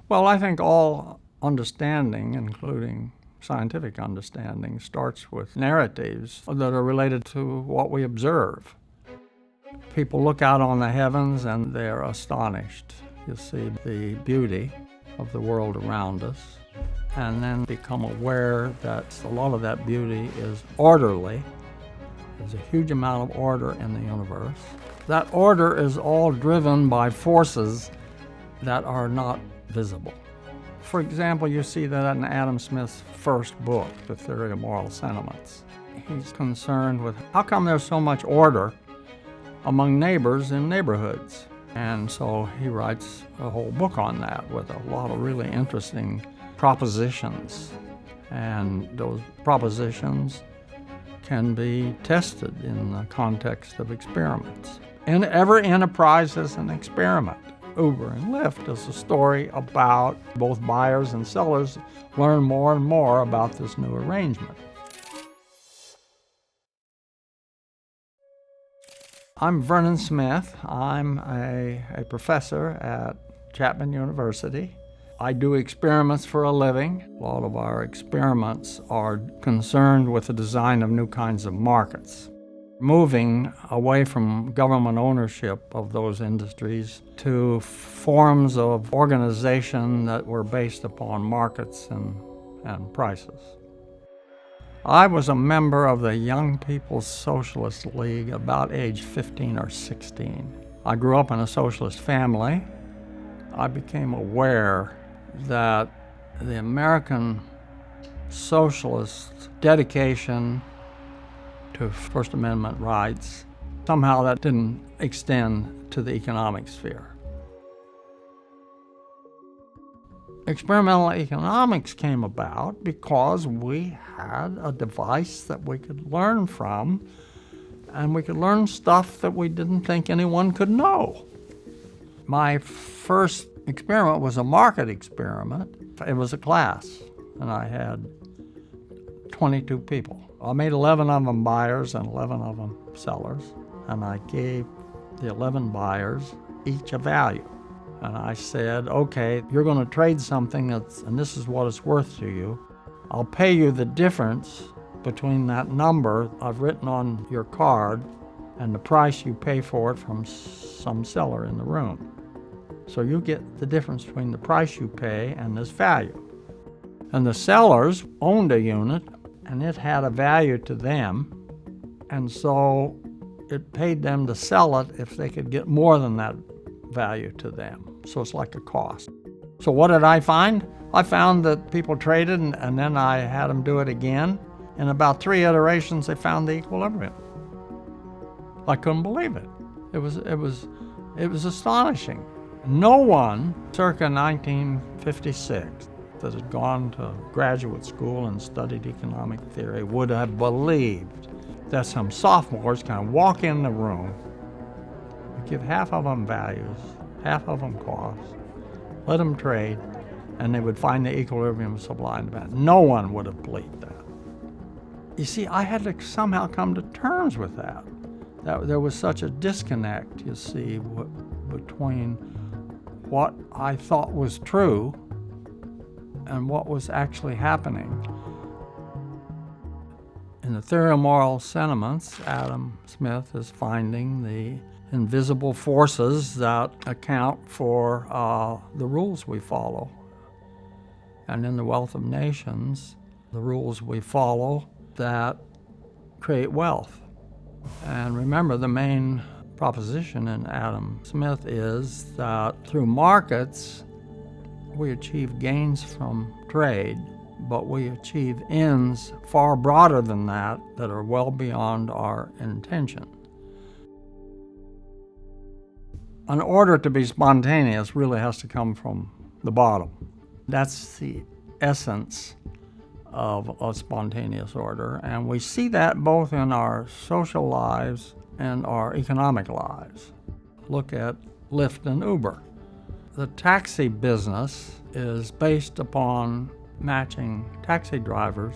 Well, I think all understanding, including scientific understanding, starts with narratives that are related to what we observe. People look out on the heavens and they're astonished. You see the beauty of the world around us, and then become aware that a lot of that beauty is orderly. There's a huge amount of order in the universe. That order is all driven by forces that are not visible. For example, you see that in Adam Smith's first book, The Theory of Moral Sentiments. He's concerned with how come there's so much order among neighbors in neighborhoods. And so he writes a whole book on that with a lot of really interesting propositions. And those propositions can be tested in the context of experiments. And every enterprise is an experiment. Uber and Lyft is a story about both buyers and sellers learn more and more about this new arrangement. I'm Vernon Smith. I'm a professor at Chapman University. I do experiments for a living. A lot of our experiments are concerned with the design of new kinds of markets, moving away from government ownership of those industries to forms of organization that were based upon markets and prices. I was a member of the Young People's Socialist League about age 15 or 16. I grew up in a socialist family. I became aware that the American socialist dedication to First Amendment rights, somehow that didn't extend to the economic sphere. Experimental economics came about because we had a device that we could learn from, and we could learn stuff that we didn't think anyone could know. My first experiment was a market experiment. It was a class, and I had 22 people. I made 11 of them buyers and 11 of them sellers, and I gave the 11 buyers each a value. And I said, okay, you're going to trade something and this is what it's worth to you. I'll pay you the difference between that number I've written on your card and the price you pay for it from some seller in the room. So you get the difference between the price you pay and this value. And the sellers owned a unit, and it had a value to them, and so it paid them to sell it if they could get more than that value to them. So it's like a cost. So what did I find? I found that people traded, and then I had them do it again. In about 3 iterations, they found the equilibrium. I couldn't believe it. It was astonishing. No one circa 1956 that had gone to graduate school and studied economic theory would have believed that some sophomores can walk in the room, give half of them values, half of them costs, let them trade, and they would find the equilibrium of supply and demand. No one would have believed that. You see, I had to somehow come to terms with that there was such a disconnect, you see, between what I thought was true and what was actually happening. In the Theory of Moral Sentiments, Adam Smith is finding the invisible forces that account for the rules we follow. And in The Wealth of Nations, the rules we follow that create wealth. And remember, the main proposition in Adam Smith is that through markets, we achieve gains from trade, but we achieve ends far broader than that are well beyond our intention. An order to be spontaneous really has to come from the bottom. That's the essence of a spontaneous order, and we see that both in our social lives and our economic lives. Look at Lyft and Uber. The taxi business is based upon matching taxi drivers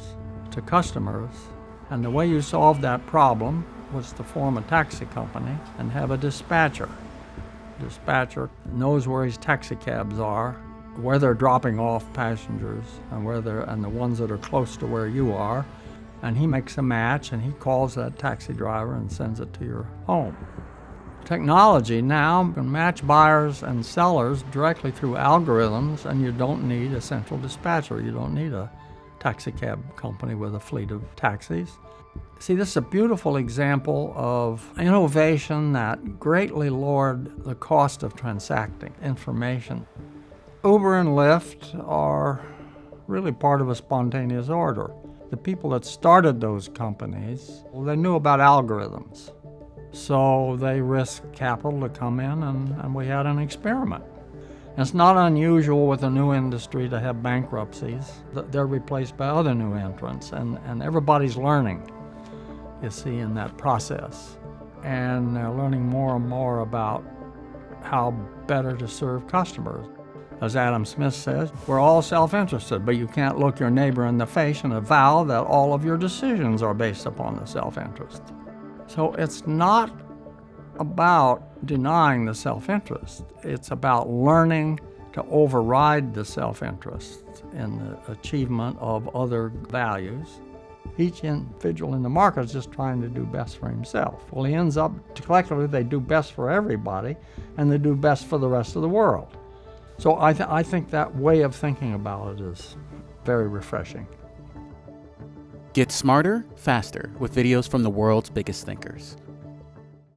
to customers, and the way you solve that problem was to form a taxi company and have a dispatcher. Dispatcher knows where his taxi cabs are where they're dropping off passengers and the ones that are close to where you are. And he makes a match and he calls that taxi driver and sends it to your home. Technology now can match buyers and sellers directly through algorithms, and you don't need a central dispatcher. You don't need a taxi cab company with a fleet of taxis. See, this is a beautiful example of innovation that greatly lowered the cost of transacting information. Uber and Lyft are really part of a spontaneous order. The people that started those companies, well, they knew about algorithms. So they risked capital to come in, and we had an experiment. And it's not unusual with a new industry to have bankruptcies. They're replaced by other new entrants, and everybody's learning, you see, in that process. And they're learning more and more about how better to serve customers. As Adam Smith says, we're all self-interested, but you can't look your neighbor in the face and avow that all of your decisions are based upon the self-interest. So it's not about denying the self-interest. It's about learning to override the self-interest in the achievement of other values. Each individual in the market is just trying to do best for himself. Well, he ends up, collectively, they do best for everybody, and they do best for the rest of the world. So I think that way of thinking about it is very refreshing. Get smarter, faster with videos from the world's biggest thinkers.